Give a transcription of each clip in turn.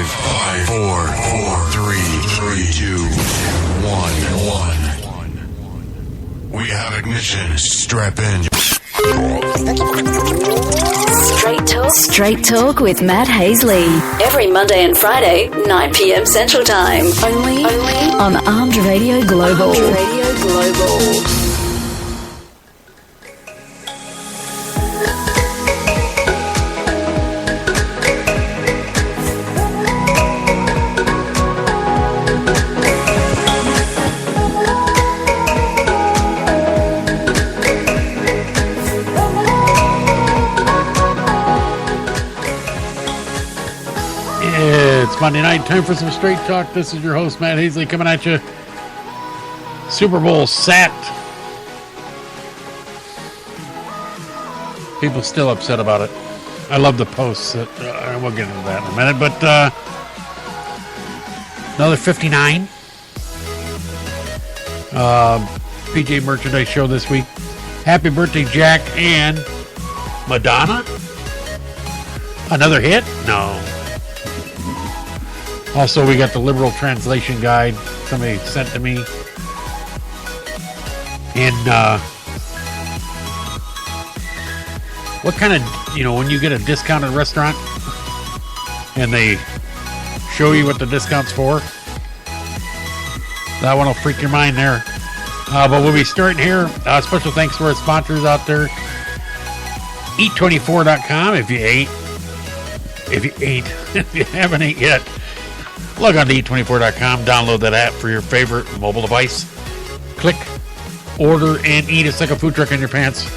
4, 3, 2, 1. We have ignition. Strap in. Straight Talk with Matt Hasley. Every Monday and Friday, 9 p.m. Central Time. Only on Armed Radio Global. It's Monday night, time for some Straight Talk. This is your host, Matt Hasley, coming at you. Super Bowl sat. People still upset about it. I love the posts. We'll get into that in a minute. But another 59. PJ Merchandise Show this week. Happy birthday, Jack and Madonna. Another hit? No. Also, we got the liberal translation guide somebody sent to me. And what kind of, when you get a discounted restaurant and they show you what the discount's for, that one will freak your mind there. But we'll be starting here. Special thanks to our sponsors out there. Eat24.com if you haven't ate yet. Log on to eat24.com, download that app for your favorite mobile device. Click, order, and eat. It's like a food truck in your pants.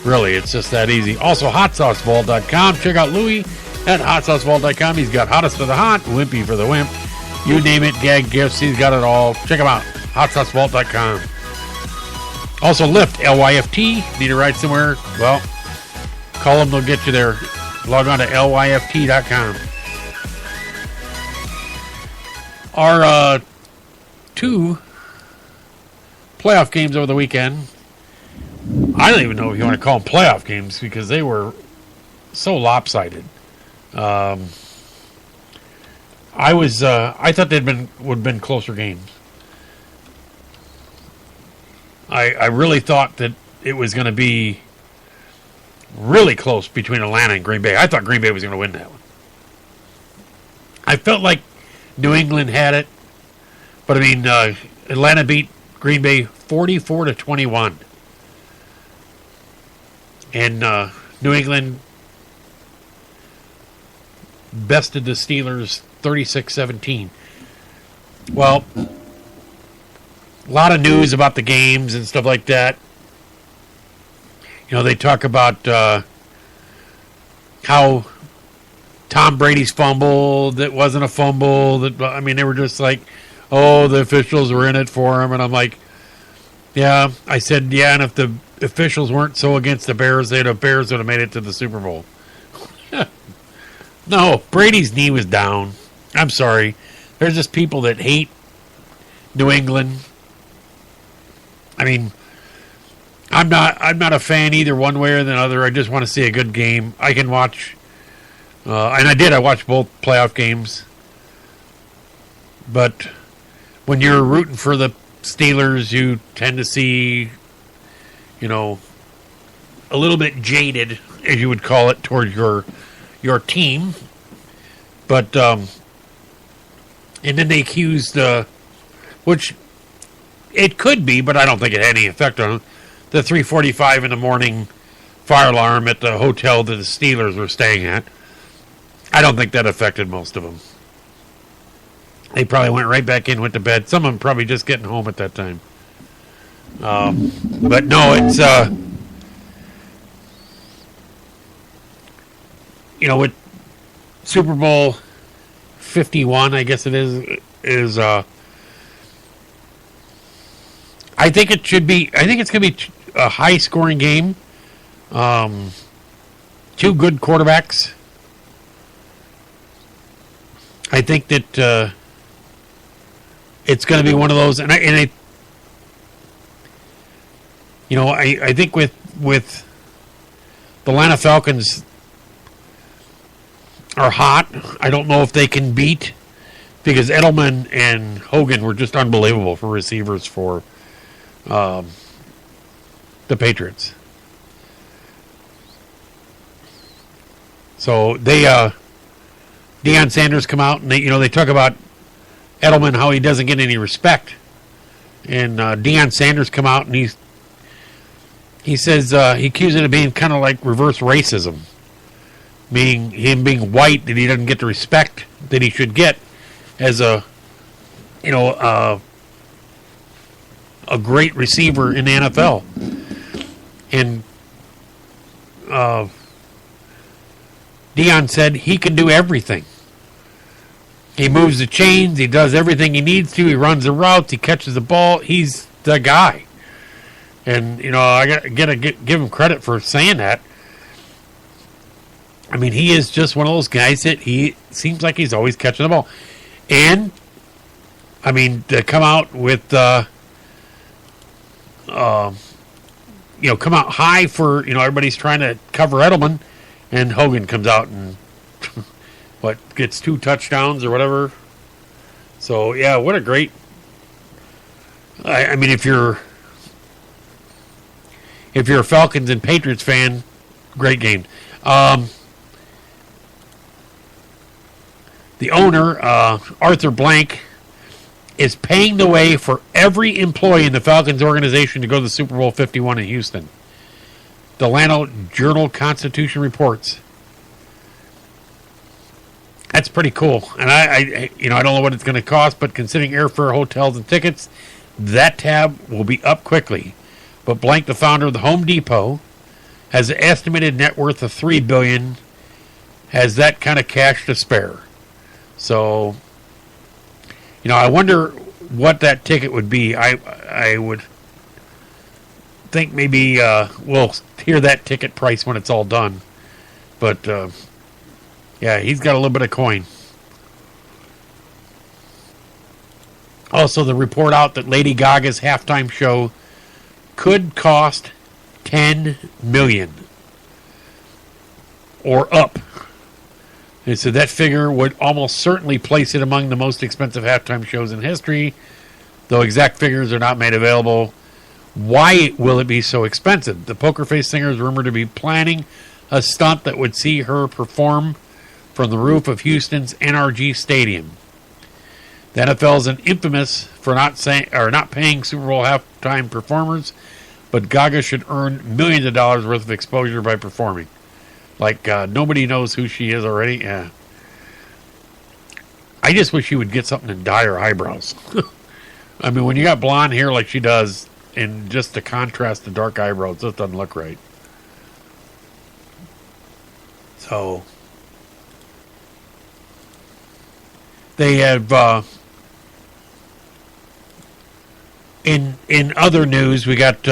Really, it's just that easy. Also, hotsaucevault.com. Check out Louie at hotsaucevault.com. He's got hottest for the hot, wimpy for the wimp. You name it, gag gifts, he's got it all. Check him out, hotsaucevault.com. Also, Lyft, Lyft. Need a ride somewhere? Well, call them, they'll get you there. Log on to lyft.com. Our two playoff games over the weekend. I don't even know if you want to call them playoff games because they were so lopsided. I thought would have been closer games. I really thought that it was going to be really close between Atlanta and Green Bay. I thought Green Bay was going to win that one. I felt like New England had it, but Atlanta beat Green Bay 44-21, and New England bested the Steelers 36-17. Well, a lot of news about the games and stuff like that. They talk about how Tom Brady's fumble that wasn't a fumble. They were just like, oh, the officials were in it for him. And I'm like, yeah. I said, yeah, and if the officials weren't so against the Bears, the Bears would have made it to the Super Bowl. No, Brady's knee was down. I'm sorry. There's just people that hate New England. I'm not a fan either one way or the other. I just want to see a good game. I can watch... and I did. I watched both playoff games. But when you're rooting for the Steelers, you tend to see, a little bit jaded, as you would call it, towards your team. But, and then they accused, which it could be, but I don't think it had any effect on it, the 3:45 in the morning fire alarm at the hotel that the Steelers were staying at. I don't think that affected most of them. They probably went right back in, went to bed. Some of them probably just getting home at that time. But no, it's, with Super Bowl 51, I guess it is I think it's going to be a high-scoring game. Two good quarterbacks. I think that it's going to be one of those, and I think with the Atlanta Falcons are hot. I don't know if they can beat, because Edelman and Hogan were just unbelievable for receivers for the Patriots. So they, Deion Sanders come out and they talk about Edelman, how he doesn't get any respect. And Deion Sanders come out and he says he accuses it of being kind of like reverse racism, meaning him being white, that he doesn't get the respect that he should get as a great receiver in the NFL. And Deion said he can do everything. He moves the chains. He does everything he needs to. He runs the routes. He catches the ball. He's the guy. And, I gotta give him credit for saying that. I mean, he is just one of those guys that he seems like he's always catching the ball. And, I mean, to come out with, come out high for, everybody's trying to cover Edelman. And Hogan comes out and gets 2 touchdowns or whatever. So yeah, what a great. I mean, if you're a Falcons and Patriots fan, great game. The owner, Arthur Blank, is paying the way for every employee in the Falcons organization to go to the Super Bowl 51 in Houston. The Atlanta Journal-Constitution reports. That's pretty cool. And I don't know what it's going to cost, but considering airfare, hotels, and tickets, that tab will be up quickly. But Blank, the founder of the Home Depot, has an estimated net worth of $3 billion, has that kind of cash to spare. So, I wonder what that ticket would be. I would think maybe we'll hear that ticket price when it's all done. But, yeah, he's got a little bit of coin. Also, the report out that Lady Gaga's halftime show could cost $10 million or up. And so that figure would almost certainly place it among the most expensive halftime shows in history, though exact figures are not made available. Why will it be so expensive? The Poker Face singer is rumored to be planning a stunt that would see her perform from the roof of Houston's NRG Stadium. The NFL is infamous for not paying Super Bowl halftime performers, but Gaga should earn millions of dollars worth of exposure by performing. Like, nobody knows who she is already. Yeah. I just wish she would get something and dye her eyebrows. I mean, when you got blonde hair like she does, and just to contrast the dark eyebrows, it just doesn't look right. So, they have, in other news, we got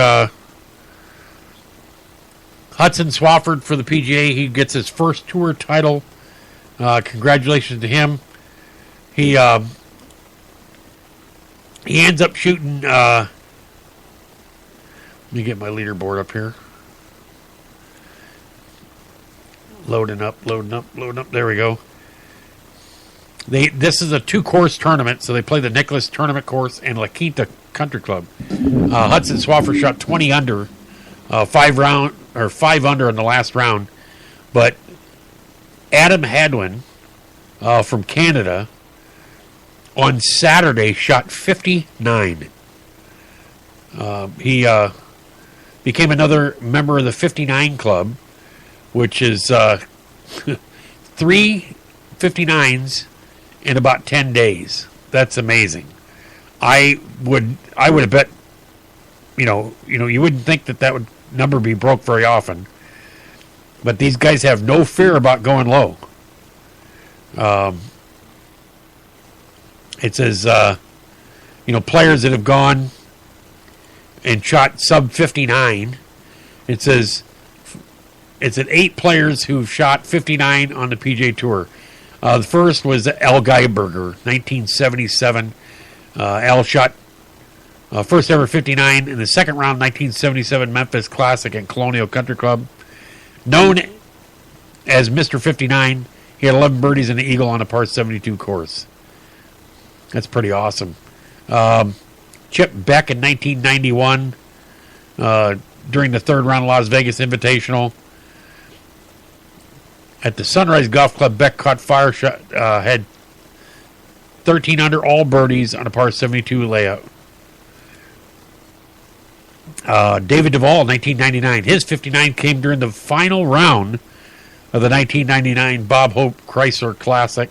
Hudson Swafford for the PGA. He gets his first tour title. Congratulations to him. He ends up shooting. Let me get my leaderboard up here. Loading up. There we go. This is a 2-course tournament, so they play the Nicklaus Tournament Course and La Quinta Country Club. Hudson Swafford shot 20 under, 5 under in the last round. But Adam Hadwin from Canada on Saturday shot 59. He became another member of the 59 Club, which is 3 59s in about 10 days. That's amazing. I would have bet, you wouldn't think that would number be broke very often. But these guys have no fear about going low. It says, players that have gone and shot sub 59. It says it's at 8 players who've shot 59 on the PGA Tour. The first was Al Geiberger, 1977. Al shot first ever 59 in the second round, 1977 Memphis Classic at Colonial Country Club. Known as Mr. 59, He had 11 birdies and an eagle on a par 72 course. That's pretty awesome. Chip Beck in 1991 during the third round Las Vegas Invitational. At the Sunrise Golf Club, Beck caught fire shot, had 13 under, all birdies on a par 72 layout. David Duval, 1999. His 59 came during the final round of the 1999 Bob Hope Chrysler Classic.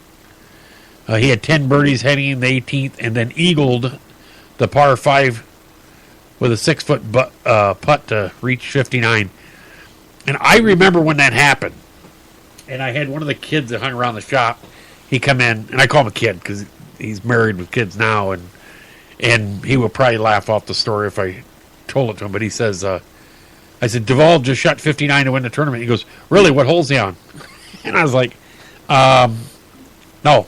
He had 10 birdies heading in the 18th and then eagled the par 5 with a 6-foot putt to reach 59. And I remember when that happened. And I had one of the kids that hung around the shop. He come in, and I call him a kid because he's married with kids now, and he would probably laugh off the story if I told it to him. But he says, I said, Duval just shot 59 to win the tournament. He goes, really, what hole's he on? And I was like, no,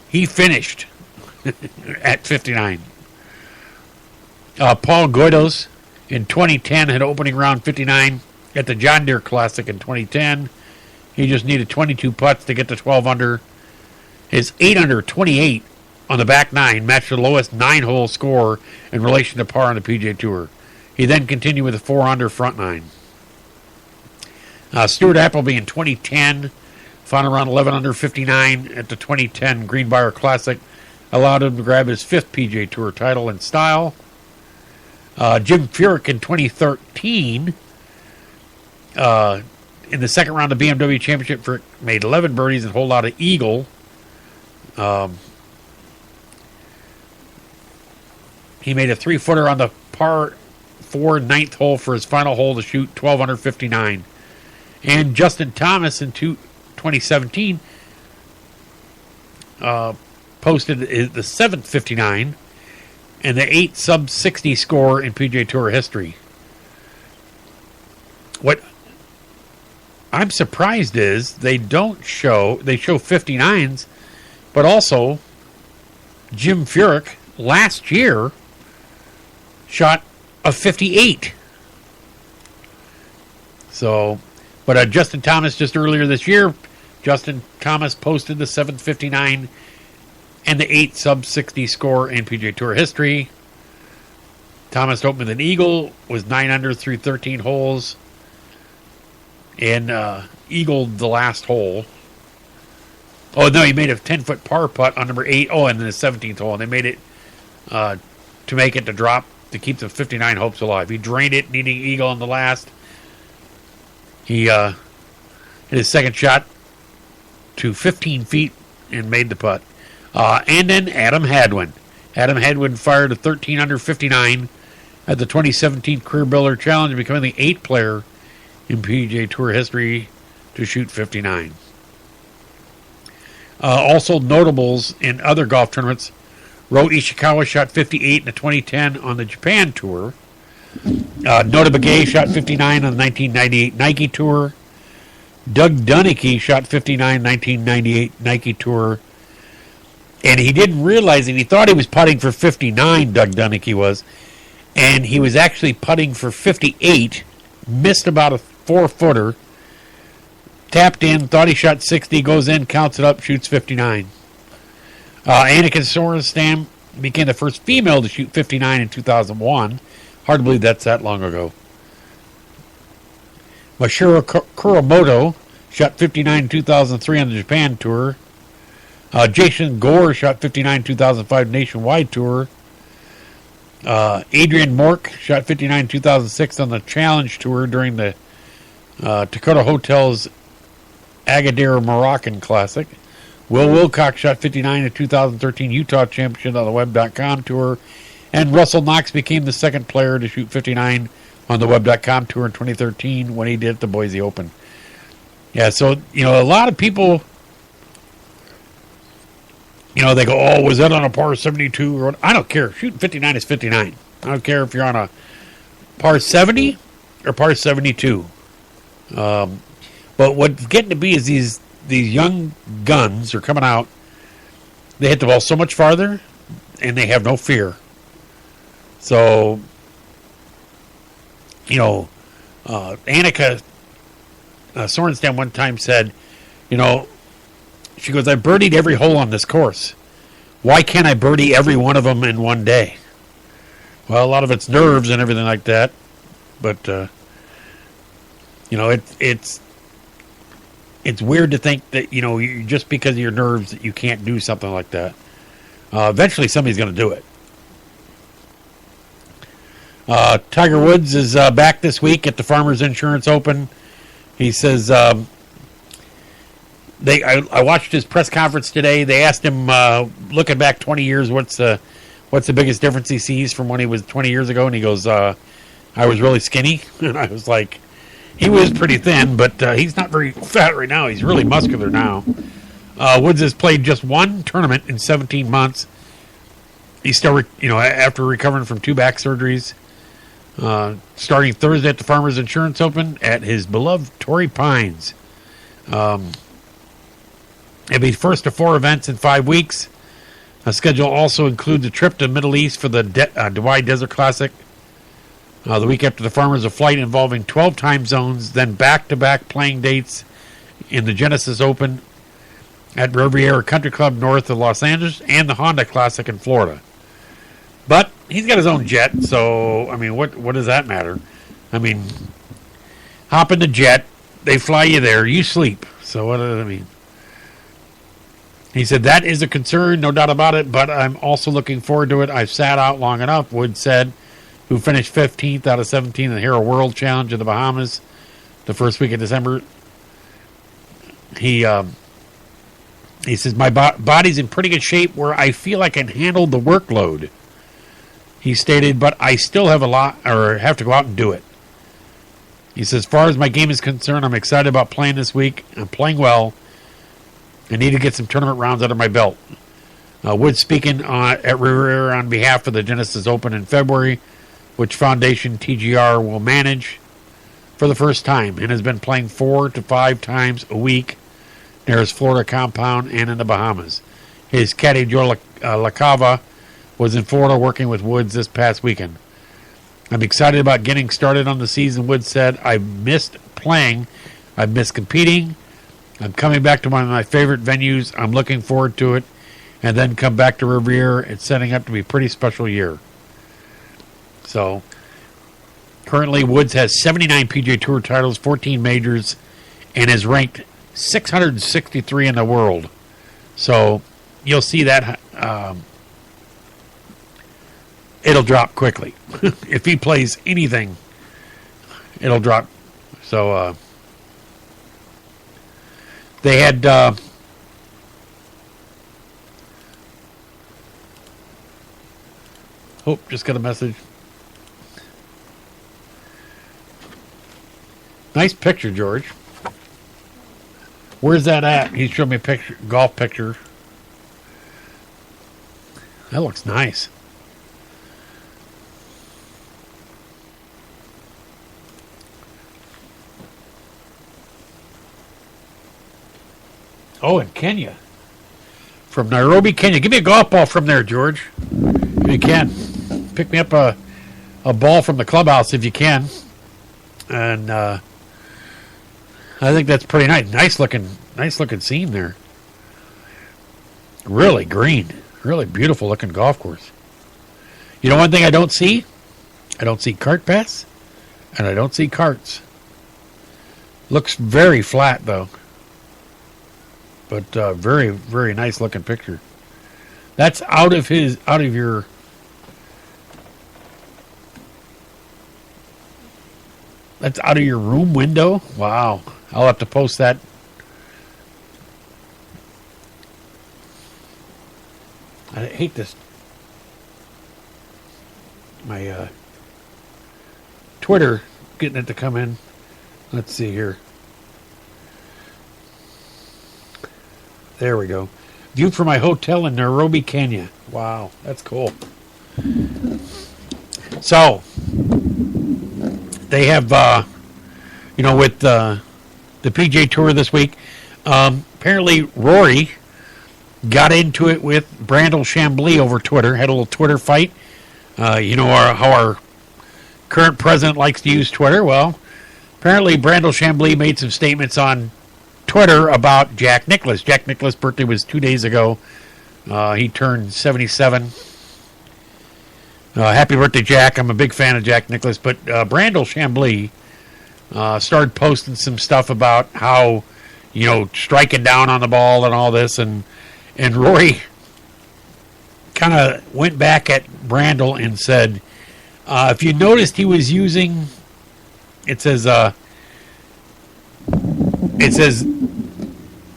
he finished at 59. Paul Goydos in 2010 had opening round 59 at the John Deere Classic in 2010. He just needed 22 putts to get to 12 under. His 8 under 28 on the back nine matched the lowest 9-hole score in relation to par on the PGA Tour. He then continued with a 4 under front nine. Stuart Appleby in 2010, final round 11 under 59 at the 2010 Greenbrier Classic, allowed him to grab his 5th PGA Tour title in style. Jim Furyk in 2013, in the second round of BMW Championship, Furyk made 11 birdies and holed out an eagle. He made a 3-footer on the par 4 9th hole for his final hole to shoot 12 under 59. And Justin Thomas in 2017 posted the 7th 59 and the 8th sub-60 score in PGA Tour history. What I'm surprised is they show 59s, but also Jim Furyk last year shot a 58. So, but Justin Thomas just earlier this year, Justin Thomas posted the 7th 59 and the 8th sub-60 score in PGA Tour history. Thomas opened with an eagle, was 9 under through 13 holes, and eagled the last hole. Oh, no, he made a 10-foot par putt on number 8. Oh, and then the 17th hole. And they made it to make it to drop to keep the 59 hopes alive. He drained it, needing eagle on the last. He hit his second shot to 15 feet and made the putt. And then Adam Hadwin. Adam Hadwin fired a 13 under 59 at the 2017 Career Builder Challenge, becoming the 8th player in PGA Tour history to shoot 59. Also notables in other golf tournaments, Ro Ishikawa shot 58 in the 2010 on the Japan Tour. Nota Begay shot 59 on the 1998 Nike Tour. Doug Dunicki shot 59 1998 Nike Tour. And he didn't realize it. He thought he was putting for 59, Doug Dunicki was. And he was actually putting for 58. Missed about a 4-footer. Tapped in, thought he shot 60, goes in, counts it up, shoots 59. Annika Sorenstam became the first female to shoot 59 in 2001. Hard to believe that's that long ago. Masahiro Kuramoto shot 59 in 2003 on the Japan Tour. Jason Gore shot 59 in 2005 Nationwide Tour. Adrian Mork shot 59 in 2006 on the Challenge Tour during the Dakota Hotels Agadir Moroccan Classic. Will Wilcox shot 59 in 2013 Utah Championship on the Web.com Tour. And Russell Knox became the second player to shoot 59 on the Web.com Tour in 2013 when he did at the Boise Open. Yeah, so, a lot of people, they go, oh, was that on a par 72? I don't care. Shooting 59 is 59. I don't care if you're on a par 70 or par 72. But what's getting to be is these young guns are coming out. They hit the ball so much farther, and they have no fear. So, Annika Sorenstam one time said, She goes, I birdied every hole on this course. Why can't I birdie every one of them in one day? Well, a lot of it's nerves and everything like that. But, it's weird to think that, just because of your nerves that you can't do something like that. Eventually somebody's going to do it. Tiger Woods is back this week at the Farmers Insurance Open. He says, I watched his press conference today. They asked him, looking back 20 years, what's the biggest difference he sees from when he was 20 years ago? And he goes, I was really skinny. And I was like, he was pretty thin, but he's not very fat right now. He's really muscular now. Woods has played just one tournament in 17 months. He's still, after recovering from 2 back surgeries. Starting Thursday at the Farmers Insurance Open at his beloved Torrey Pines. It'll be first of 4 events in 5 weeks. The schedule also includes a trip to the Middle East for the Dubai Desert Classic. The week after the Farmers, a flight involving 12 time zones, then back-to-back playing dates in the Genesis Open at Riviera Country Club north of Los Angeles and the Honda Classic in Florida. But he's got his own jet, so, what does that matter? Hop in the jet, they fly you there, you sleep. So what does that mean? He said, that is a concern, no doubt about it, but I'm also looking forward to it. I've sat out long enough, Woods said, who finished 15th out of 17 in the Hero World Challenge in the Bahamas the first week of December. He says, my body's in pretty good shape where I feel I can handle the workload. He stated, but I still have have to go out and do it. He says, as far as my game is concerned, I'm excited about playing this week. I'm playing well. I need to get some tournament rounds under my belt. Woods speaking at Riviera on behalf of the Genesis Open in February, which Foundation TGR will manage for the first time, and has been playing 4 to 5 times a week near his Florida compound and in the Bahamas. His caddy, Joe LaCava, was in Florida working with Woods this past weekend. I'm excited about getting started on the season, Woods said. I've missed playing. I've missed competing. I'm coming back to one of my favorite venues. I'm looking forward to it. And then come back to Riviera. It's setting up to be a pretty special year. So, currently Woods has 79 PGA Tour titles, 14 majors, and is ranked 663 in the world. So, you'll see that it'll drop quickly. If he plays anything, it'll drop. So, they had just got a message. Nice picture, George. Where's that at? He showed me a picture, golf picture. That looks nice. Oh, in Kenya. From Nairobi, Kenya. Give me a golf ball from there, George. If you can. Pick me up a ball from the clubhouse if you can. And I think that's pretty nice. Nice looking scene there. Really green. Really beautiful looking golf course. You know one thing I don't see? I don't see cart paths. And I don't see carts. Looks very flat though. But very, very nice looking picture. That's out of your room window. Wow. I'll have to post that. I hate this. My Twitter getting it to come in. Let's see here. There we go. View from my hotel in Nairobi, Kenya. Wow, that's cool. So, they have, with the PGA Tour this week, apparently Rory got into it with Brandel Chambly over Twitter, had a little Twitter fight. How our current president likes to use Twitter. Well, apparently Brandel Chambly made some statements on Twitter about Jack Nicklaus. Jack Nicklaus' birthday was 2 days ago. He turned 77. Happy birthday, Jack. I'm a big fan of Jack Nicklaus. But Brandel Chambly started posting some stuff about how, striking down on the ball and all this. And Rory kind of went back at Brandel and said, if you noticed, he was using, it says,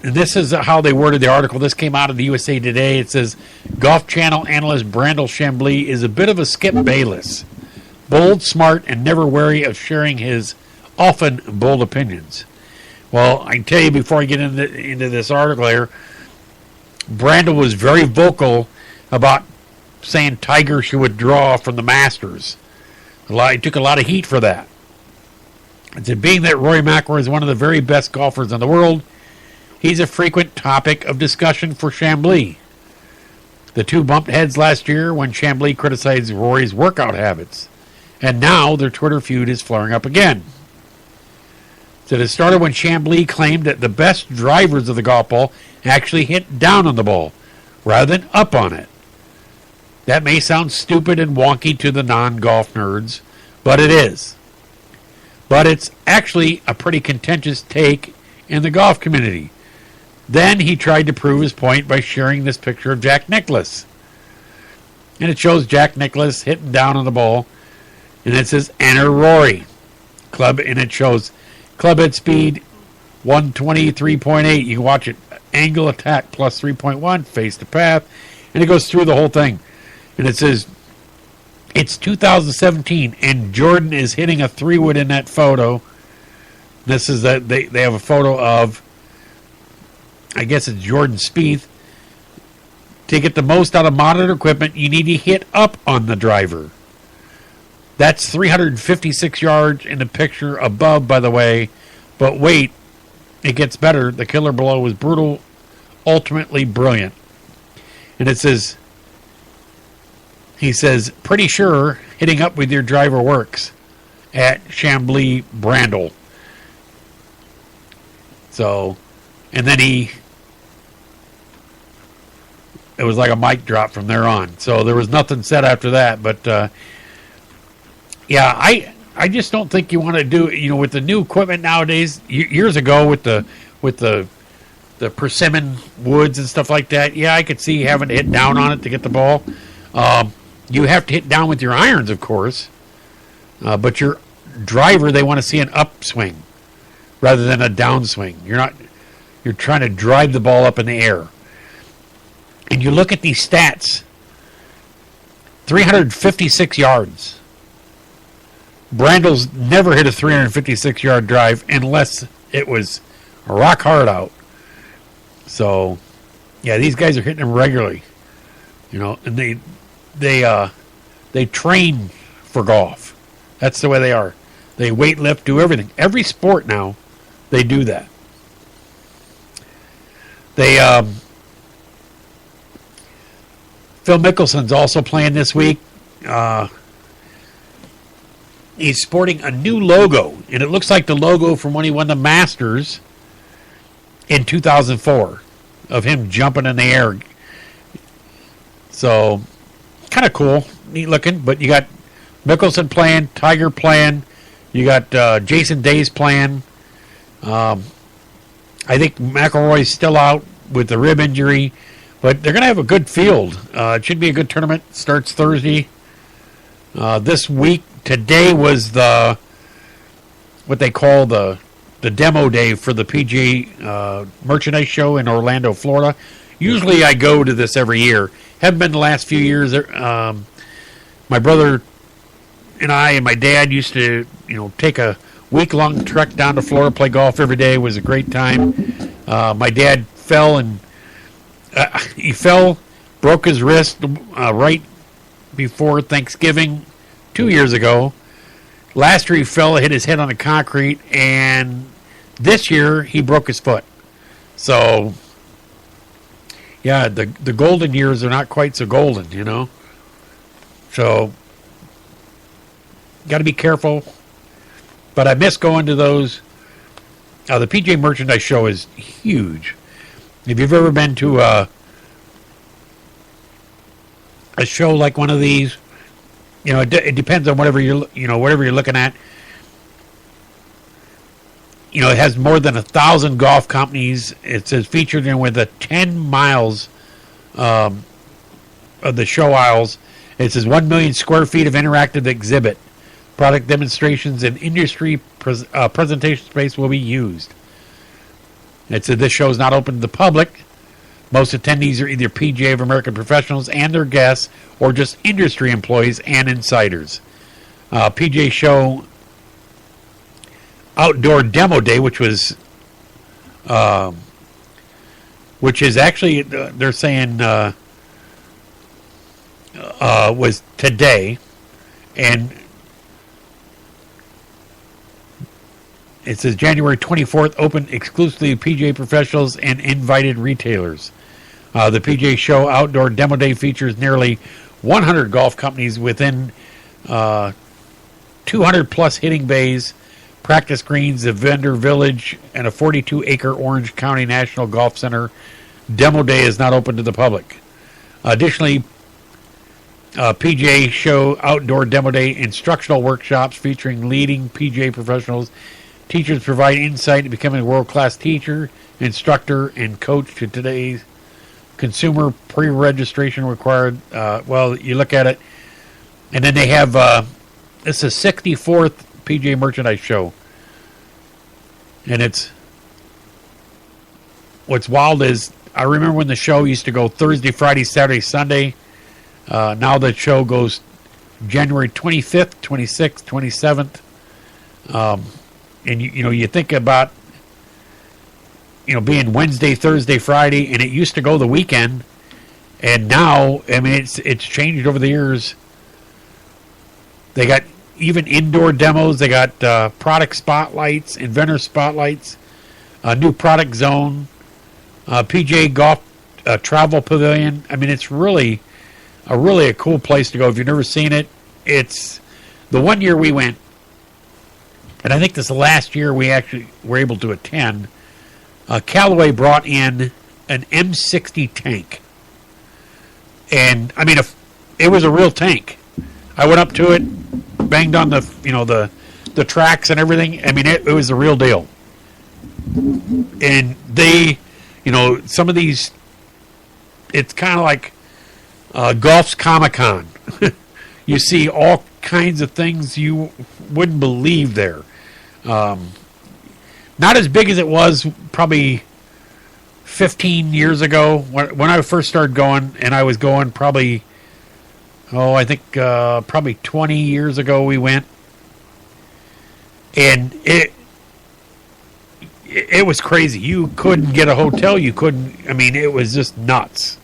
and this is how they worded the article. This came out of the USA Today. It says, Golf Channel analyst Brandel Chambly is a bit of a Skip Bayless. Bold, smart, and never wary of sharing his often bold opinions. Well, I can tell you before I get into this article here, Brandel was very vocal about saying Tiger should withdraw from the Masters. He took a lot of heat for that. It said, being that Rory McIlroy is one of the very best golfers in the world, he's a frequent topic of discussion for Chambly. The two bumped heads last year when Chambly criticized Rory's workout habits. And now their Twitter feud is flaring up again. So it started when Chambly claimed that the best drivers of the golf ball actually hit down on the ball rather than up on it. That may sound stupid and wonky to the non-golf nerds, but it is. But it's actually a pretty contentious take in the golf community. Then he tried to prove his point by sharing this picture of Jack Nicklaus. And it shows Jack Nicklaus hitting down on the ball. And it says, enter Rory. And it shows club head speed 123.8. You can watch it. Angle attack plus 3.1. Face to path. And it goes through the whole thing. And it says, it's 2017, and Jordan is hitting a 3-wood in that photo. This is they have a photo of, I guess it's Jordan Spieth. To get the most out of modern equipment, you need to hit up on the driver. That's 356 yards in the picture above, by the way. But wait, it gets better. The killer below was brutal, ultimately brilliant. And it says, he says, pretty sure hitting up with your driver works at Chambly Brandel. So, and then it was like a mic drop from there on. So there was nothing said after that. But, yeah, I just don't think you want to do, with the new equipment nowadays, years ago with the persimmon woods and stuff like that, yeah, I could see having to hit down on it to get the ball. You have to hit down with your irons, of course. But your driver, they want to see an upswing rather than a downswing. You're trying to drive the ball up in the air. And you look at these stats. 356 yards. Brandel's never hit a 356-yard drive unless it was rock hard out. So, yeah, these guys are hitting them regularly. And they train for golf. That's the way they are. They weight lift, do everything. Every sport now, they do that. Phil Mickelson's also playing this week. He's sporting a new logo, and it looks like the logo from when he won the Masters in 2004 of him jumping in the air. So, kind of cool, neat looking. But you got Mickelson playing, Tiger playing, you got Jason Day's playing. I think McIlroy's still out with the rib injury, but they're going to have a good field. It should be a good tournament. Starts Thursday. This week, today was what they call the demo day for the PGA merchandise show in Orlando, Florida. Usually I go to this every year. Haven't been the last few years. My brother and I and my dad used to, take a week-long trek down to Florida, play golf every day. It was a great time. My dad fell broke his wrist right before Thanksgiving 2 years ago. Last year he fell, hit his head on the concrete, and this year he broke his foot. So, yeah, the golden years are not quite so golden, So, got to be careful. But I miss going to those. The PGA Merchandise Show is huge. If you've ever been to a show like one of these, it depends on whatever you're looking at. It has more than 1,000 golf companies. It says featured in with 10 miles of the show aisles. It says 1 million square feet of interactive exhibit. Product demonstrations and industry presentation space will be used. It said this show is not open to the public. Most attendees are either PGA of American professionals and their guests, or just industry employees and insiders. PGA Show Outdoor Demo Day, which is actually, they're saying was today, and it says January 24th, open exclusively to PGA professionals and invited retailers. The PGA Show Outdoor Demo Day features nearly 100 golf companies within 200 plus hitting bays, practice greens, a vendor village, and a 42-acre Orange County National Golf Center. Demo Day is not open to the public. Additionally, PGA Show Outdoor Demo Day instructional workshops featuring leading PGA professionals. Teachers provide insight into becoming a world-class teacher, instructor, and coach to today's consumer pre-registration required. You look at it, and then they have this is 64th PGA Merchandise Show, and what's wild is I remember when the show used to go Thursday, Friday, Saturday, Sunday. Now the show goes January 25th, 26th, 27th. And you think about being Wednesday, Thursday, Friday, and it used to go the weekend, and now it's changed over the years. They got even indoor demos. They got product spotlights, inventor spotlights, a new product zone, PGA Golf travel pavilion. It's really a cool place to go. If you've never seen it, it's the one year we went. And I think this is the last year we actually were able to attend. Callaway brought in an M60 tank. And, it was a real tank. I went up to it, banged on the tracks and everything. It was the real deal. And they, some of these, it's kind of like golf's Comic-Con. You see all kinds of things you wouldn't believe there. Not as big as it was probably 15 years ago when I first started going, and I was going probably, I think probably 20 years ago we went, and it was crazy. You couldn't get a hotel. You couldn't. It was just nuts.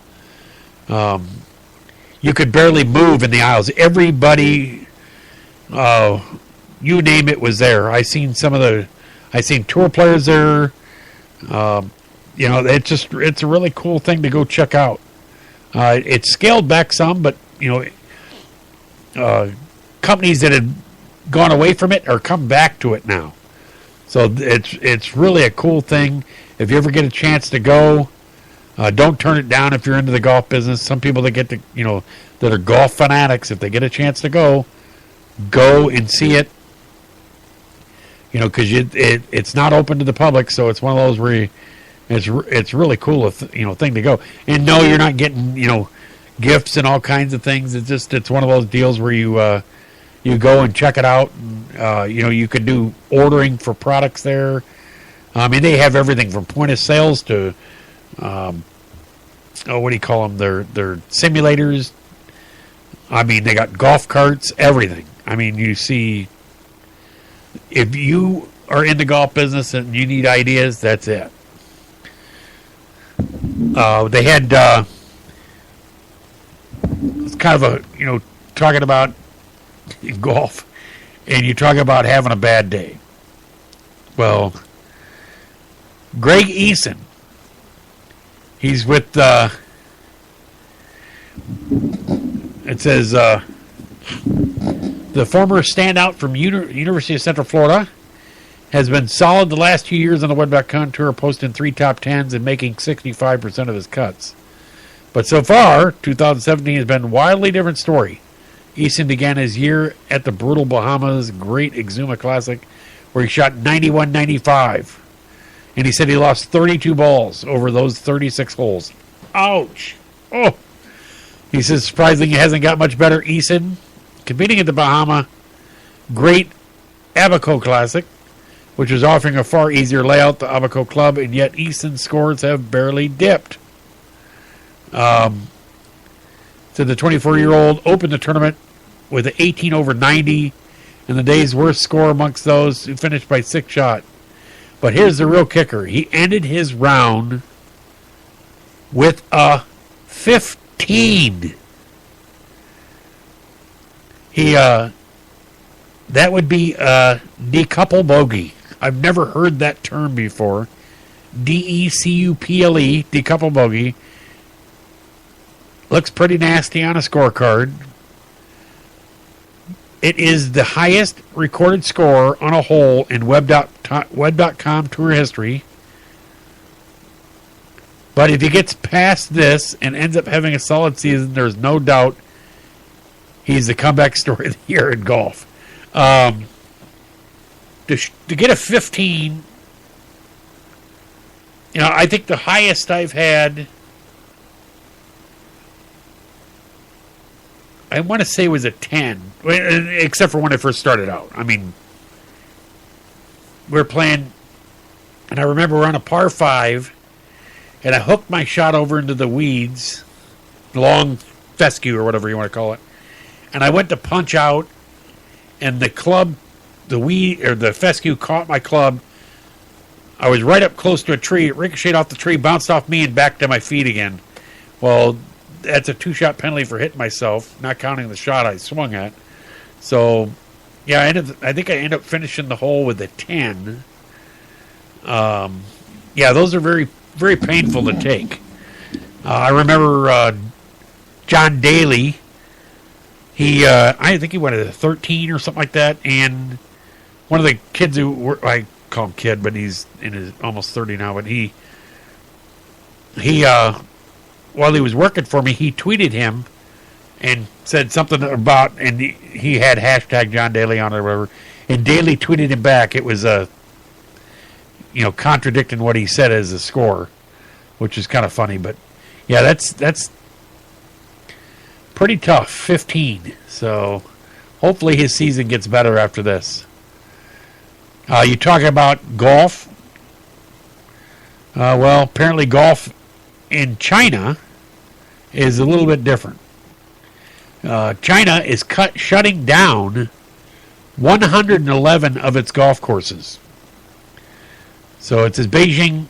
You could barely move in the aisles. Everybody, you name it, was there. I seen tour players there. It's a really cool thing to go check out. It's scaled back some, but companies that had gone away from it are come back to it now. So it's really a cool thing. If you ever get a chance to go, don't turn it down if you're into the golf business. Some people that get to, that are golf fanatics, if they get a chance to go and see it. Because it's not open to the public, so it's one of those where it's really cool, thing to go. And no, you're not getting, gifts and all kinds of things. It's one of those deals where you go and check it out. And, you can do ordering for products there. They have everything from point of sales to, what do you call them? They're simulators. They got golf carts, everything. You see, if you are in the golf business and you need ideas, that's it. They had, it's kind of talking about golf, and you talk about having a bad day. Well, Greg Eason, he's with, it says, the former standout from University of Central Florida has been solid the last 2 years on the Web.com tour, posting 3 top 10s and making 65% of his cuts. But so far, 2017 has been a wildly different story. Easton began his year at the brutal Bahamas Great Exuma Classic, where he shot 91-95. And he said he lost 32 balls over those 36 holes. Ouch! Oh! He says, surprisingly, he hasn't got much better. Easton, competing at the Bahama Great Abaco Classic, which is offering a far easier layout, the Abaco Club, and yet Easton's scores have barely dipped. So the 24-year-old opened the tournament with an 18 over 90, and the day's worst score amongst those who finished by 6 shot. But here's the real kicker. He ended his round with a 15. That would be a decouple bogey. I've never heard that term before. D-E-C-U-P-L-E, decouple bogey. Looks pretty nasty on a scorecard. It is the highest recorded score on a hole in Web.com tour history. But if he gets past this and ends up having a solid season, there's no doubt he's the comeback story of the year in golf. To get a 15, I think the highest I've had, I want to say was a 10, except for when I first started out. I mean, we were playing, and I remember we're on a par 5, and I hooked my shot over into the weeds, long fescue or whatever you want to call it, and I went to punch out, and the club, the fescue caught my club. I was right up close to a tree. It ricocheted off the tree, bounced off me, and back to my feet again. Well, that's a 2-shot penalty for hitting myself, not counting the shot I swung at. So, yeah, I think I ended up finishing the hole with a 10. Yeah, those are very, very painful to take. I remember John Daly. I think he went at a 13 or something like that, and one of the kids I call him kid, but he's in his almost 30 now, but he while he was working for me, he tweeted him and said something about, and he had hashtag John Daly on it or whatever, and Daly tweeted him back. It was contradicting what he said as a score, which is kind of funny, but yeah, that's pretty tough, 15. So hopefully his season gets better after this. You talking about golf? Well, apparently golf in China is a little bit different. China is shutting down 111 of its golf courses. So it says Beijing,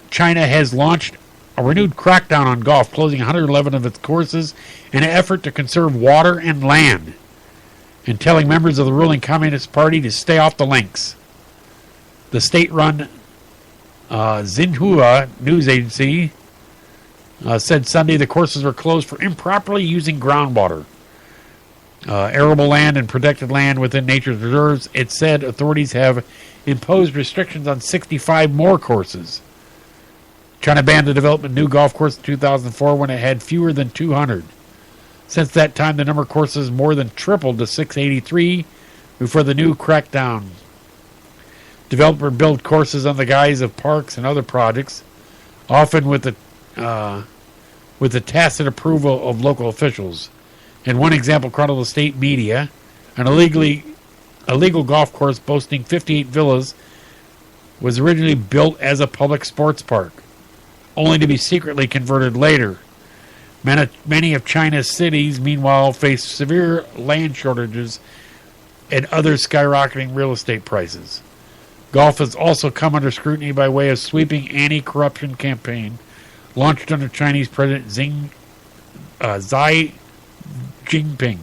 China has launched a renewed crackdown on golf, closing 111 of its courses in an effort to conserve water and land, and telling members of the ruling Communist Party to stay off the links. The state-run Xinhua news agency said Sunday the courses were closed for improperly using groundwater, arable land, and protected land within nature's reserves. It said authorities have imposed restrictions on 65 more courses. China banned the development of new golf course in 2004 when it had fewer than 200. Since that time, the number of courses more than tripled to 683 before the new crackdown. Developer built courses on the guise of parks and other projects, often with the tacit approval of local officials. In one example chronicled the state media, an illegal golf course boasting 58 villas was originally built as a public sports park, only to be secretly converted later. Many of China's cities, meanwhile, face severe land shortages and other skyrocketing real estate prices. Golf has also come under scrutiny by way of sweeping anti-corruption campaign launched under Chinese President Xi Jinping.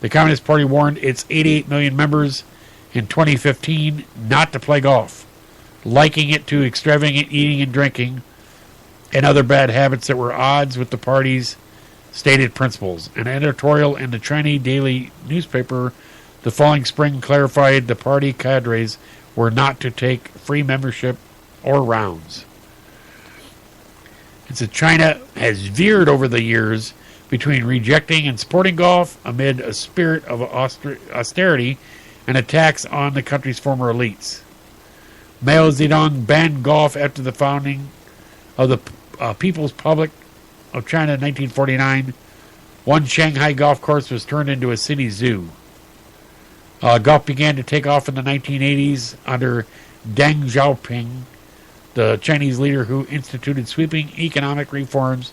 The Communist Party warned its 88 million members in 2015 not to play golf, liking it to extravagant eating and drinking and other bad habits that were odds with the party's stated principles. An editorial in the Chinese daily newspaper the following spring clarified the party cadres were not to take free membership or rounds. It said China has veered over the years between rejecting and supporting golf amid a spirit of austerity and attacks on the country's former elites. Mao Zedong banned golf after the founding of the People's Republic of China in 1949. One Shanghai golf course was turned into a city zoo. Golf began to take off in the 1980s under Deng Xiaoping, the Chinese leader who instituted sweeping economic reforms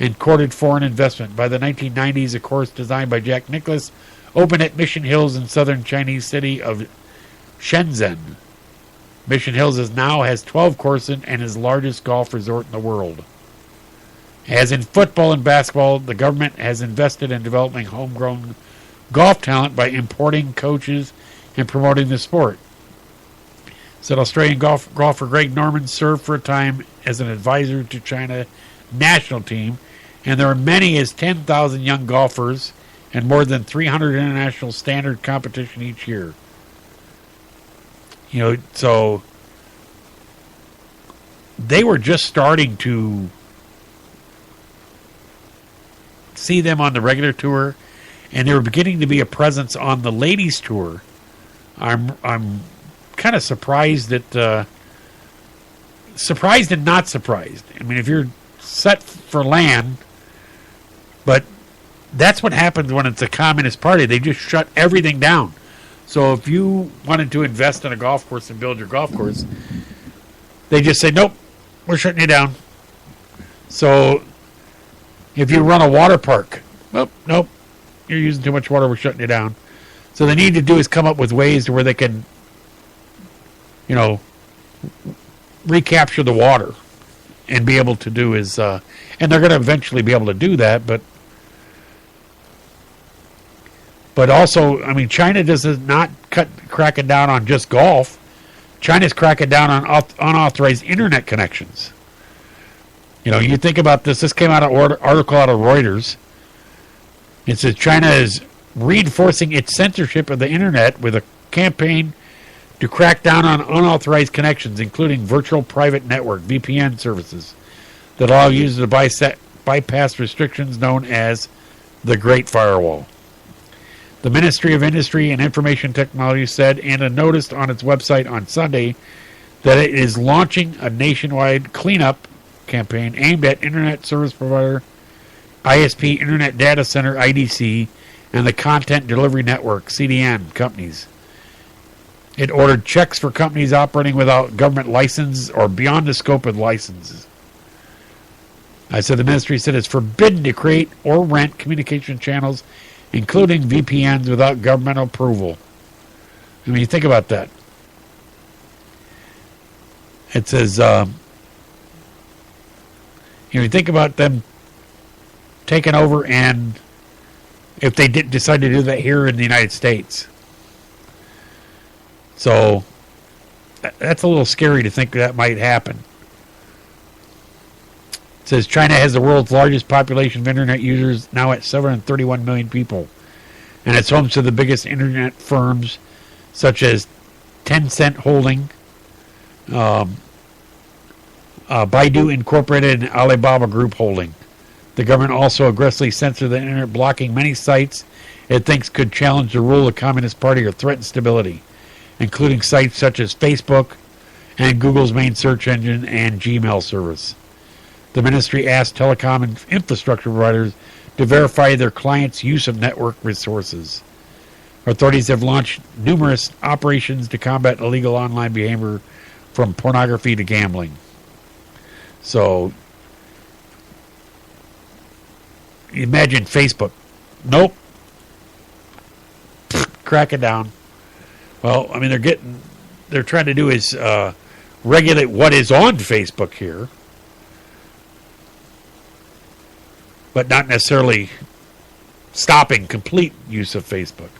and courted foreign investment. By the 1990s, a course designed by Jack Nicklaus opened at Mission Hills in southern Chinese city of Shenzhen. Mission Hills now has 12 courses and is the largest golf resort in the world. As in football and basketball, the government has invested in developing homegrown golf talent by importing coaches and promoting the sport. Said Australian golfer Greg Norman served for a time as an advisor to China national team, and there are many as 10,000 young golfers and more than 300 international standard competition each year. So they were just starting to see them on the regular tour, and they were beginning to be a presence on the ladies tour. I'm kind of surprised that surprised and not surprised. I mean, if you're set for land, but that's what happens when it's a communist party. They just shut everything down. So if you wanted to invest in a golf course and build your golf course, they just say, nope, we're shutting you down. So if you run a water park, nope, you're using too much water, we're shutting you down. So they need to do is come up with ways to where they can, recapture the water and be able to do is, and they're going to eventually be able to do that, but also, I mean, China does not cracking down on just golf. China's cracking down on unauthorized internet connections. You think about this. This came out of an article out of Reuters. It says China is reinforcing its censorship of the internet with a campaign to crack down on unauthorized connections, including virtual private network, VPN services, that allow users to bypass restrictions known as the Great Firewall. The Ministry of Industry and Information Technology said in a notice on its website on Sunday that it is launching a nationwide cleanup campaign aimed at Internet Service Provider, ISP, Internet Data Center, IDC, and the Content Delivery Network, CDN, companies. It ordered checks for companies operating without government license or beyond the scope of licenses. The ministry said it's forbidden to create or rent communication channels, including VPNs, without governmental approval. I mean, you think about that. It says, you think about them taking over, and if they did decide to do that here in the United States. So that's a little scary to think that might happen. It says China has the world's largest population of internet users, now at 731 million people. And it's home to the biggest internet firms such as Tencent Holding, Baidu Incorporated, and Alibaba Group Holding. The government also aggressively censored the internet, blocking many sites it thinks could challenge the rule of the Communist Party or threaten stability, including sites such as Facebook and Google's main search engine and Gmail service. The ministry asked telecom and infrastructure providers to verify their clients' use of network resources. Authorities have launched numerous operations to combat illegal online behavior, from pornography to gambling. So, imagine Facebook. Nope. Crack it down. Well, I mean, they're trying to do is regulate what is on Facebook here, but not necessarily stopping complete use of Facebook.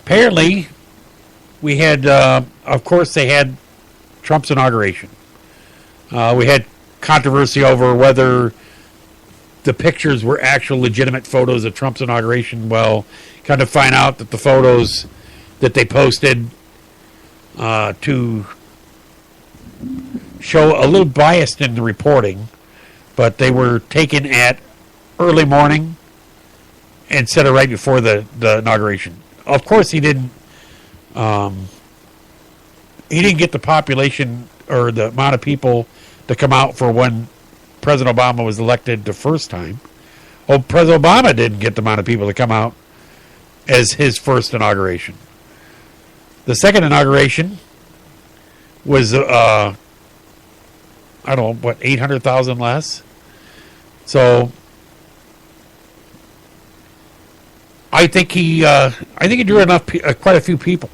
Apparently, we had, of course, they had Trump's inauguration. We had controversy over whether the pictures were actual legitimate photos of Trump's inauguration. Well, kind of find out that the photos that they posted to show a little biased in the reporting, but they were taken at early morning instead of right before the inauguration. Of course, he didn't get the population or the amount of people to come out for when President Obama was elected the first time. Oh, President Obama didn't get the amount of people to come out as his first inauguration. The second inauguration was, 800,000 less. So I think he drew enough, quite a few people.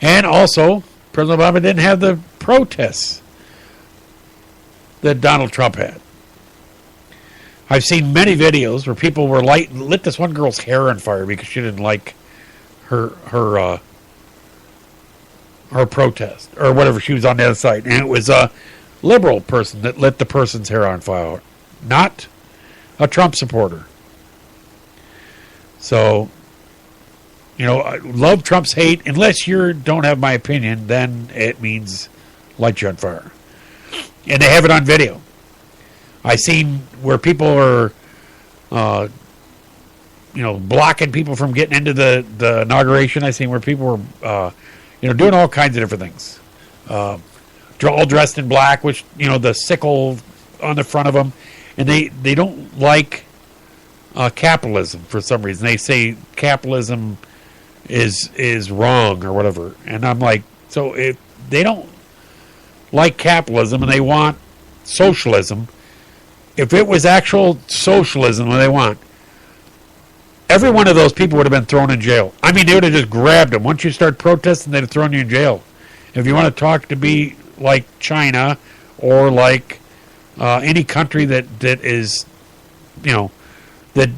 And also, President Obama didn't have the protests that Donald Trump had. I've seen many videos where people were lit this one girl's hair on fire because she didn't like her protest or whatever. She was on the other side, and it was a liberal person that lit the person's hair on fire, not a Trump supporter. So, I love Trump's hate. Unless you don't have my opinion, then it means light you on fire. And they have it on video. I seen where people are, blocking people from getting into the inauguration. I seen where people were, doing all kinds of different things. All dressed in black, which, the sickle on the front of them. And they don't like capitalism for some reason. They say capitalism is wrong or whatever. And I'm like, so if they don't like capitalism and they want socialism, if it was actual socialism that they want, every one of those people would have been thrown in jail. I mean, they would have just grabbed them. Once you start protesting, they'd have thrown you in jail. If you want to talk to be like China or like any country that is, that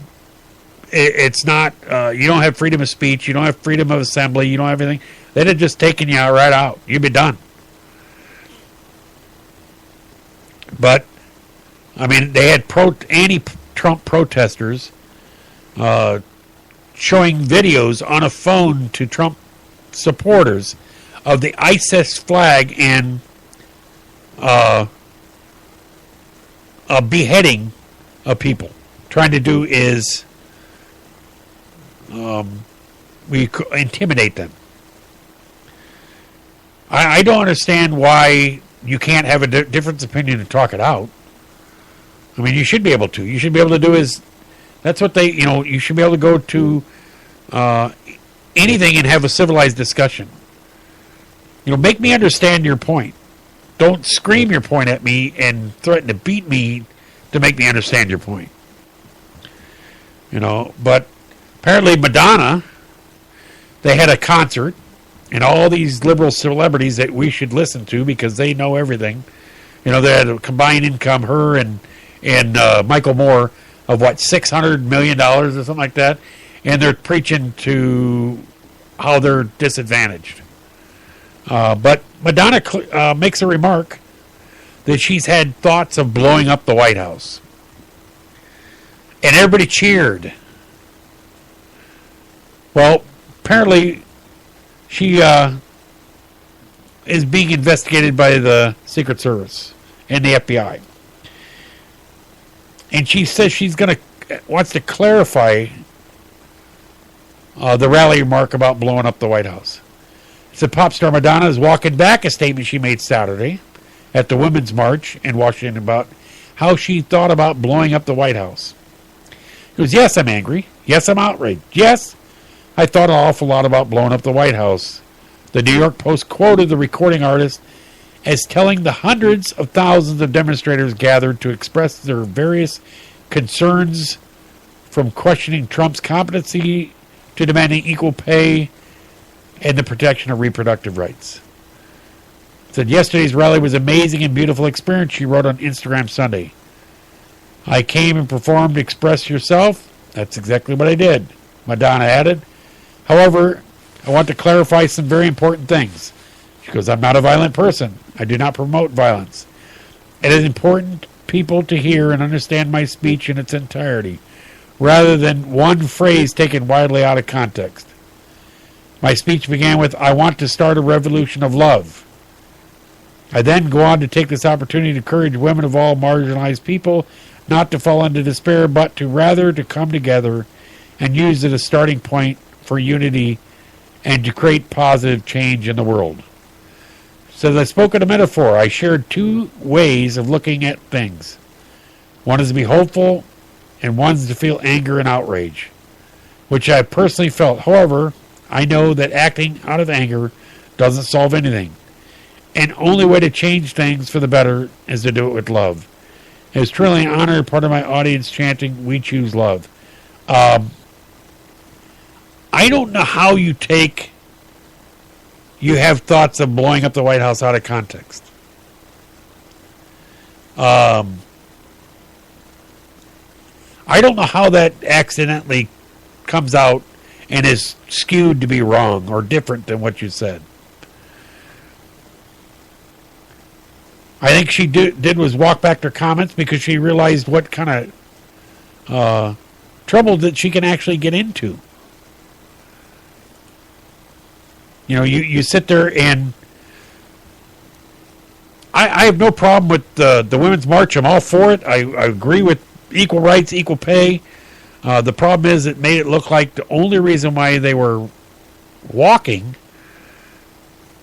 it's not, you don't have freedom of speech, you don't have freedom of assembly, you don't have anything, they'd have just taken you right out. You'd be done. But, I mean, they had anti-Trump protesters showing videos on a phone to Trump supporters of the ISIS flag and a beheading of people. Trying to do is we intimidate them. I don't understand why you can't have a different opinion and talk it out. I mean, you should be able to. You should be able to do that's what they, you should be able to go to anything and have a civilized discussion. Make me understand your point. Don't scream your point at me and threaten to beat me to make me understand your point. But apparently Madonna, they had a concert, and all these liberal celebrities that we should listen to because they know everything. They had a combined income, her and Michael Moore, of $600 million or something like that, and they're preaching to how they're disadvantaged. But Madonna makes a remark that she's had thoughts of blowing up the White House. And everybody cheered. Well, apparently she is being investigated by the Secret Service and the FBI. And she says wants to clarify the rally remark about blowing up the White House. So pop star Madonna is walking back a statement she made Saturday at the Women's March in Washington about how she thought about blowing up the White House. She goes, yes, I'm angry. Yes, I'm outraged. Yes, I thought an awful lot about blowing up the White House. The New York Post quoted the recording artist as telling the hundreds of thousands of demonstrators gathered to express their various concerns, from questioning Trump's competency to demanding equal pay and the protection of reproductive rights. Said yesterday's rally was an amazing and beautiful experience, she wrote on Instagram Sunday. I came and performed Express Yourself. That's exactly what I did, Madonna added. However, I want to clarify some very important things. She goes, I'm not a violent person. I do not promote violence. It is important people to hear and understand my speech in its entirety, rather than one phrase taken widely out of context. My speech began with, "I want to start a revolution of love." I then go on to take this opportunity to encourage women of all marginalized people not to fall into despair, but to rather to come together and use it as a starting point for unity and to create positive change in the world. So as I spoke in a metaphor, I shared two ways of looking at things. One is to be hopeful, and one is to feel anger and outrage, which I personally felt. However, I know that acting out of anger doesn't solve anything. And only way to change things for the better is to do it with love. It was truly an honor, part of my audience chanting, "We choose love." I don't know how you have thoughts of blowing up the White House out of context. I don't know how that accidentally comes out and is skewed to be wrong or different than what you said. I think she did was walk back her comments because she realized what kind of trouble that she can actually get into. You know, you sit there and I have no problem with the Women's March. I'm all for it. I agree with equal rights, equal pay. The problem is it made it look like the only reason why they were walking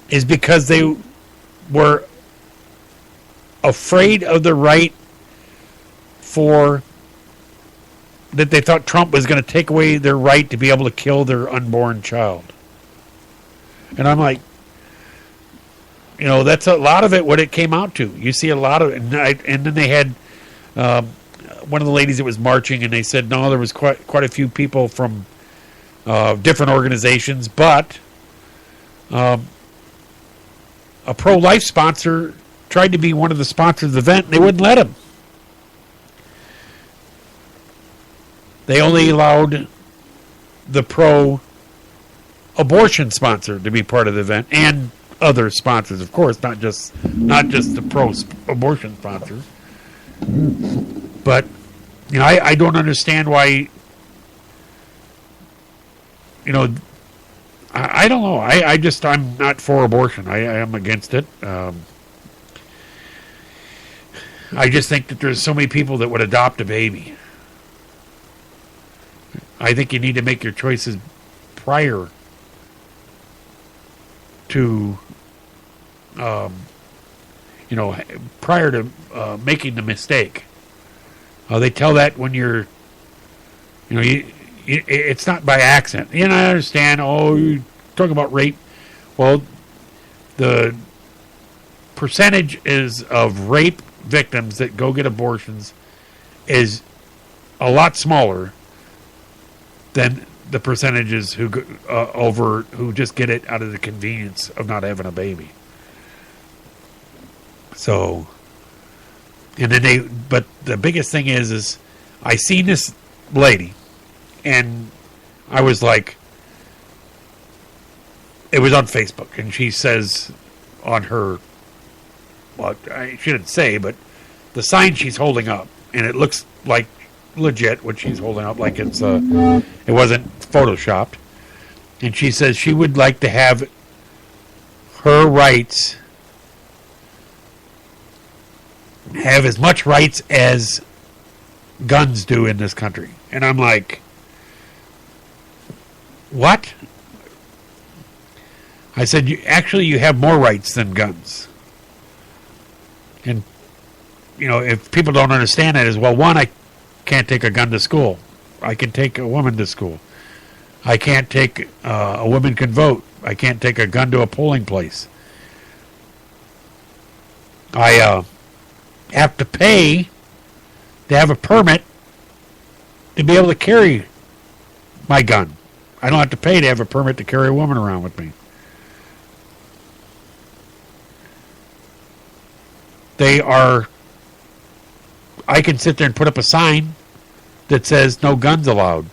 is because they were afraid of the right that they thought Trump was going to take away their right to be able to kill their unborn child. And I'm like, that's a lot of it, what it came out to. You see a lot of it. And then they had one of the ladies that was marching, and they said, no, there was quite a few people from different organizations, but a pro-life sponsor tried to be one of the sponsors of the event, and they wouldn't let him. They only allowed the pro-abortion sponsor to be part of the event, and other sponsors, of course, not just the pro-abortion sponsors. But I don't understand why. I don't know. I'm not for abortion. I am against it. I just think that there's so many people that would adopt a baby. I think you need to make your choices prior to, making the mistake. They tell that when you're, it's not by accident. And I understand, you talk about rape. Well, the percentage of rape victims that go get abortions is a lot smaller than the percentages who just get it out of the convenience of not having a baby. So, and then but the biggest thing is I seen this lady, and I was like, it was on Facebook, and she says on her, well, I shouldn't say, but the sign she's holding up, and it looks like legit what she's holding up, like it wasn't photoshopped. And she says she would like to have her rights have as much rights as guns do in this country. And I'm like, what? I said, you have more rights than guns. And, if people don't understand that as well, one, I can't take a gun to school. I can take a woman to school. I can't take, a woman can vote. I can't take a gun to a polling place. I have to pay to have a permit to be able to carry my gun. I don't have to pay to have a permit to carry a woman around with me. I can sit there and put up a sign that says no guns allowed.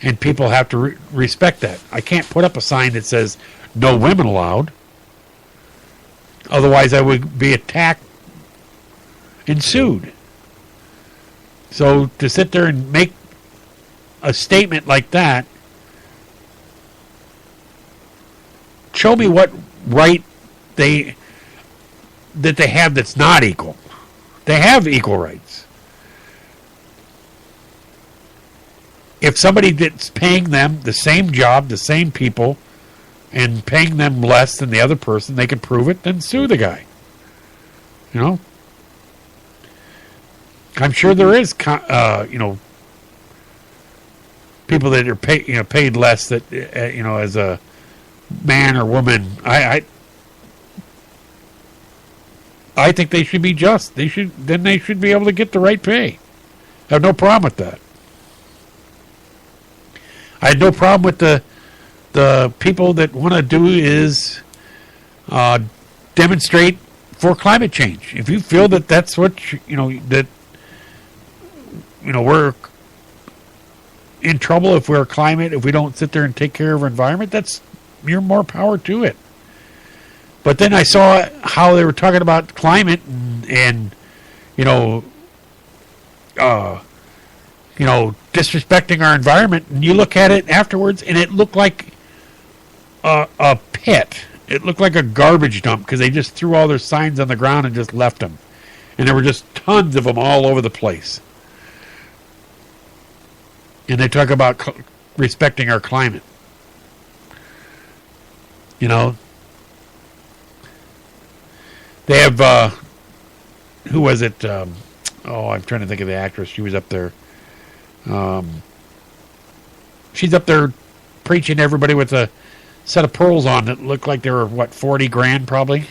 And people have to respect that. I can't put up a sign that says no women allowed. Otherwise, I would be attacked and sued. So to sit there and make a statement like that, show me what right they have that's not equal. They have equal rights. If somebody that's paying them the same job, the same people, and paying them less than the other person, they can prove it, then sue the guy. You know? I'm sure there is, people that are paid less that, as a man or woman. I think they should be just. They should be able to get the right pay. I have no problem with that. I had no problem with the people that want to do is demonstrate for climate change. If you feel that that's what we're in trouble if we're climate, if we don't sit there and take care of our environment, that's you're more power to it. But then I saw how they were talking about climate and disrespecting our environment, and you look at it afterwards, and it looked like a pit. It looked like a garbage dump because they just threw all their signs on the ground and just left them, and there were just tons of them all over the place. And they talk about respecting our climate. They have who was it? I'm trying to think of the actress. She was up there. She's up there preaching to everybody with a set of pearls on that looked like they were, $40,000 probably.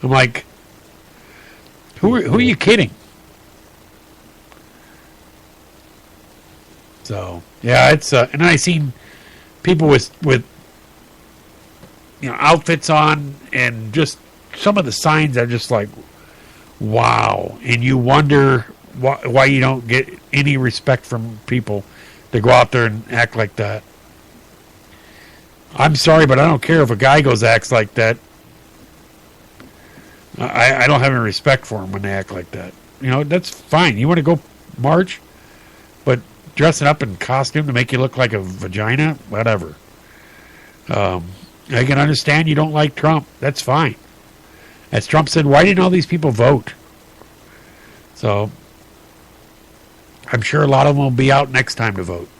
I'm like, who are you kidding? So, yeah, it's, and then I seen people with outfits on, and just some of the signs are just like, wow. And you wonder why you don't get any respect from people to go out there and act like that. I'm sorry, but I don't care if a guy acts like that. I don't have any respect for them when they act like that. That's fine. You want to go march, but dressing up in costume to make you look like a vagina, whatever. I can understand you don't like Trump. That's fine. As Trump said, why didn't all these people vote? So I'm sure a lot of them will be out next time to vote.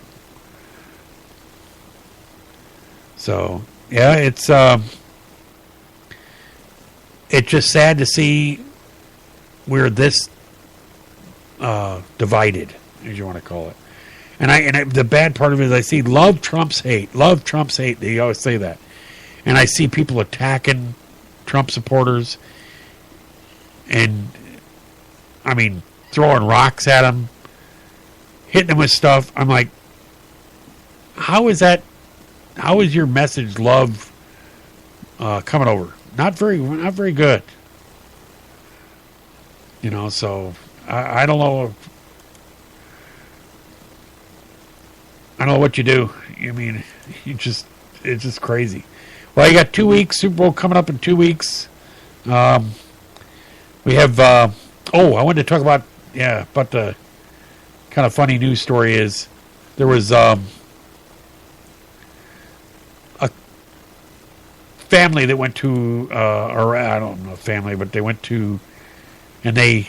So, yeah, it's just sad to see we're this divided, as you want to call it. And the bad part of it is I see love trumps hate. Love trumps hate. They always say that. And I see people attacking Trump supporters and, throwing rocks at them, hitting them with stuff. I'm like, how is your message, love, coming over? Not very good. So I don't know. I don't know what you do. It's just crazy. Well, you got 2 weeks, Super Bowl coming up in 2 weeks. We have, I wanted to talk about the kind of funny news story is there was a family that went to, or I don't know family, but they went to, and they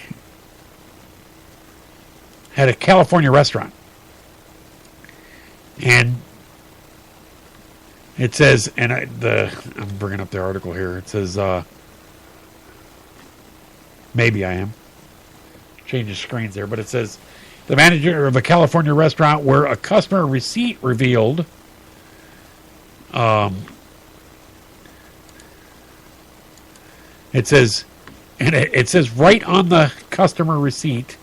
had a California restaurant. And it says, and I'm bringing up the article here. It says, maybe I am changing screens there, but it says the manager of a California restaurant where a customer receipt revealed, it says, and it says right on the customer receipt,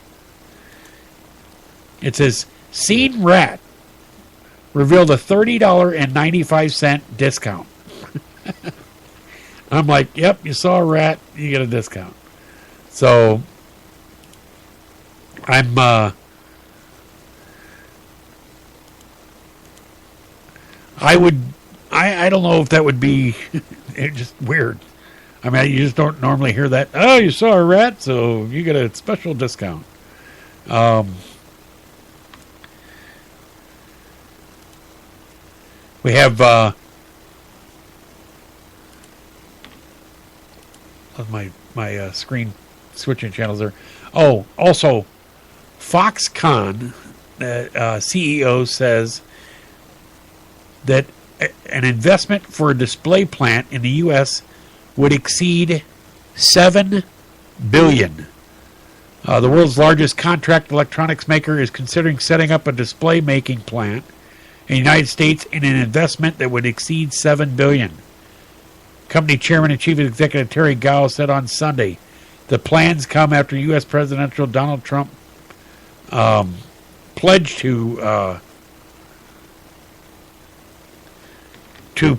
it says seen rat revealed a $30.95 discount. I'm like, yep, you saw a rat, you get a discount. So I'm I don't know if that would be it's just weird. I mean, you just don't normally hear that. Oh, you saw a rat, so you get a special discount. We have my screen switching channels there. Oh, also, Foxconn CEO says that an investment for a display plant in the U.S. would exceed $7 billion. The world's largest contract electronics maker is considering setting up a display making plant in the United States in an investment that would exceed $7 billion. Company chairman and chief executive Terry Gao said on Sunday the plans come after U.S. presidential Donald Trump pledged to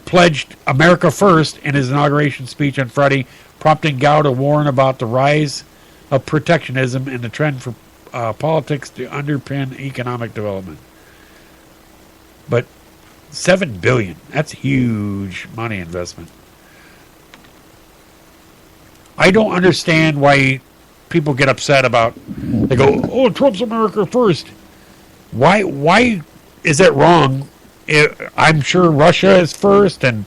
pledge America First in his inauguration speech on Friday, prompting Gao to warn about the rise of protectionism and the trend for politics to underpin economic development. But $7 billion, that's huge money investment. I don't understand why people get upset about, they go, oh, Trump's America First. Why is it wrong? I'm sure Russia is first, and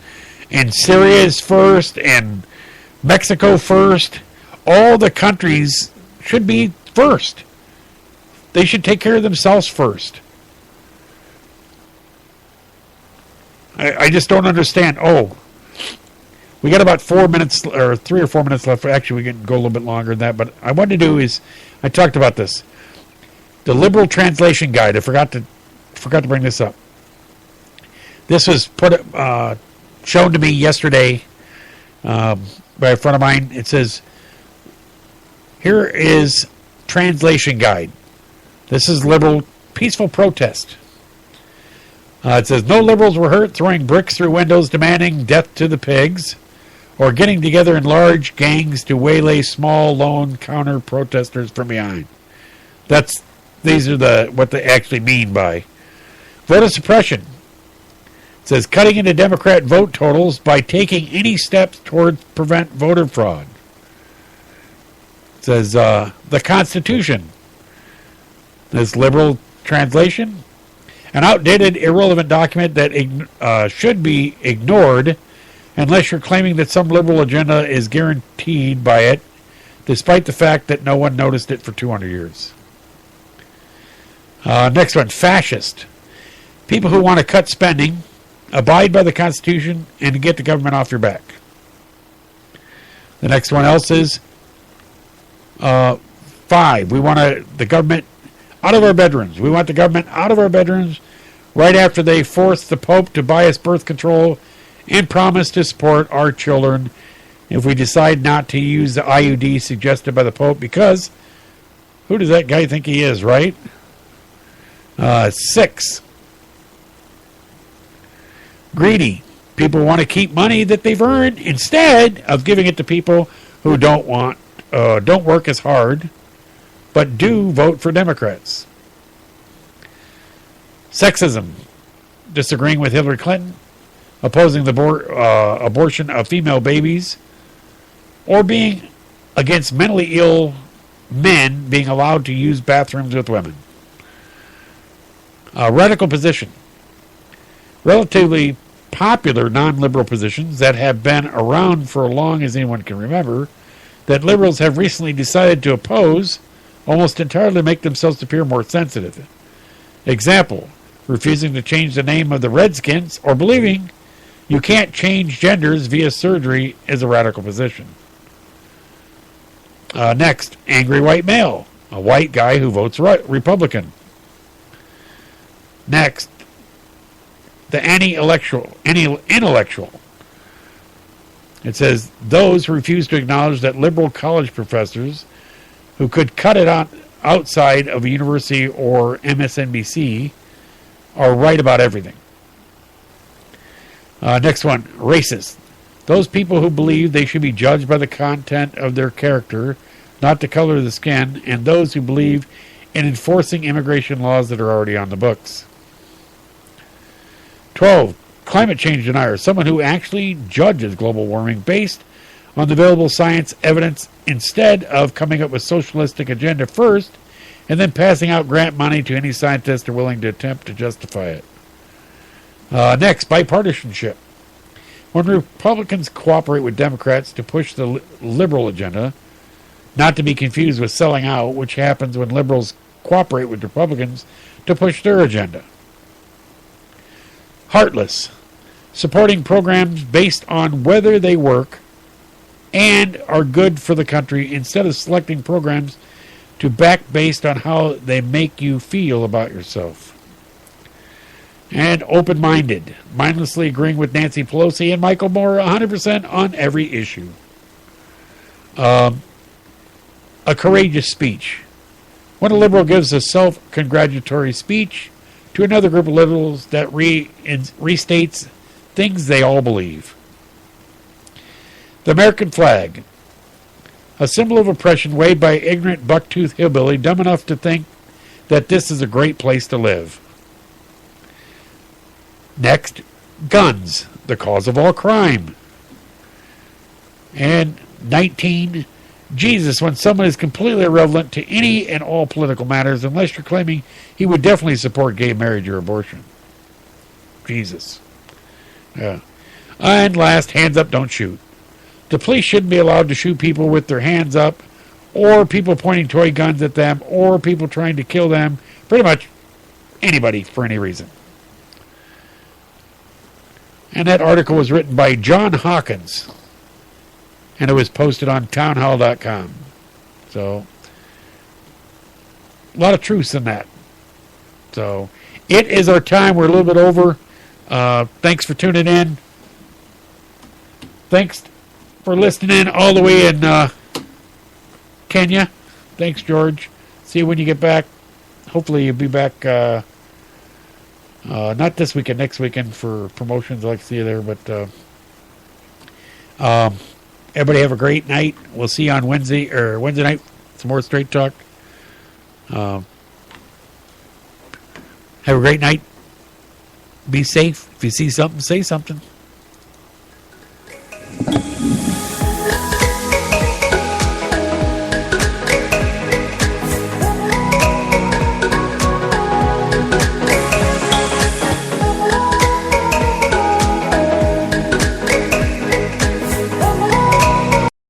Syria is first, and Mexico first. All the countries should be first. They should take care of themselves first. I just don't understand. Oh, we got about 4 minutes, or 3 or 4 minutes left. Actually, we can go a little bit longer than that. But I wanted to do is, I talked about this, the Liberal Translation Guide. I forgot to bring this up. This was shown to me yesterday by a friend of mine. It says, here is translation guide. This is liberal peaceful protest. It says, no liberals were hurt throwing bricks through windows demanding death to the pigs, or getting together in large gangs to waylay small lone counter protesters from behind. These are what they actually mean by voter suppression. It says cutting into Democrat vote totals by taking any steps toward prevent voter fraud. It says the Constitution. This liberal translation. An outdated, irrelevant document that should be ignored unless you're claiming that some liberal agenda is guaranteed by it, despite the fact that no one noticed it for 200 years. Next one, fascist. People who want to cut spending, abide by the Constitution, and to get the government off your back. The next one else is 5. We want the government out of our bedrooms. We want the government out of our bedrooms right after they forced the Pope to buy us birth control and promise to support our children if we decide not to use the IUD suggested by the Pope, because who does that guy think he is, right? 6. Greedy. People want to keep money that they've earned instead of giving it to people who don't work as hard, but do vote for Democrats. Sexism. Disagreeing with Hillary Clinton, opposing the abortion of female babies, or being against mentally ill men being allowed to use bathrooms with women. Radical position. Relatively popular non-liberal positions that have been around for as long as anyone can remember, that liberals have recently decided to oppose, almost entirely to make themselves appear more sensitive. Example, refusing to change the name of the Redskins, or believing you can't change genders via surgery is a radical position. Next, angry white male, a white guy who votes Republican. Next, the intellectual. It says those who refuse to acknowledge that liberal college professors who could cut it out outside of a university or MSNBC are right about everything. Next one, racist. Those people who believe they should be judged by the content of their character, not the color of the skin, and those who believe in enforcing immigration laws that are already on the books. 12, climate change denier. Someone who actually judges global warming based on the available science evidence instead of coming up with socialistic agenda first and then passing out grant money to any scientists who are willing to attempt to justify it. Next, bipartisanship. When Republicans cooperate with Democrats to push the liberal agenda, not to be confused with selling out, which happens when liberals cooperate with Republicans to push their agenda. Heartless. Supporting programs based on whether they work and are good for the country instead of selecting programs to back based on how they make you feel about yourself. And open-minded, mindlessly agreeing with Nancy Pelosi and Michael Moore 100% on every issue. A courageous speech. When a liberal gives a self-congratulatory speech to another group of liberals that restates things they all believe. The American flag. A symbol of oppression waved by an ignorant buck-toothed hillbilly dumb enough to think that this is a great place to live. Next, guns, the cause of all crime. And 19, Jesus, when someone is completely irrelevant to any and all political matters, unless you're claiming he would definitely support gay marriage or abortion. Jesus. Yeah. And last, hands up, don't shoot. The police shouldn't be allowed to shoot people with their hands up, or people pointing toy guns at them, or people trying to kill them. Pretty much anybody for any reason. And that article was written by John Hawkins. And it was posted on townhall.com. So, a lot of truths in that. So, it is our time. We're a little bit over. Thanks for tuning in. Thanks for listening in all the way in Kenya. Thanks, George. See you when you get back. Hopefully you'll be back not this weekend, next weekend for promotions. I'd like to see you there. But everybody have a great night. We'll see you on Wednesday night. Some more Straight Talk. Have a great night. Be safe. If you see something, say something.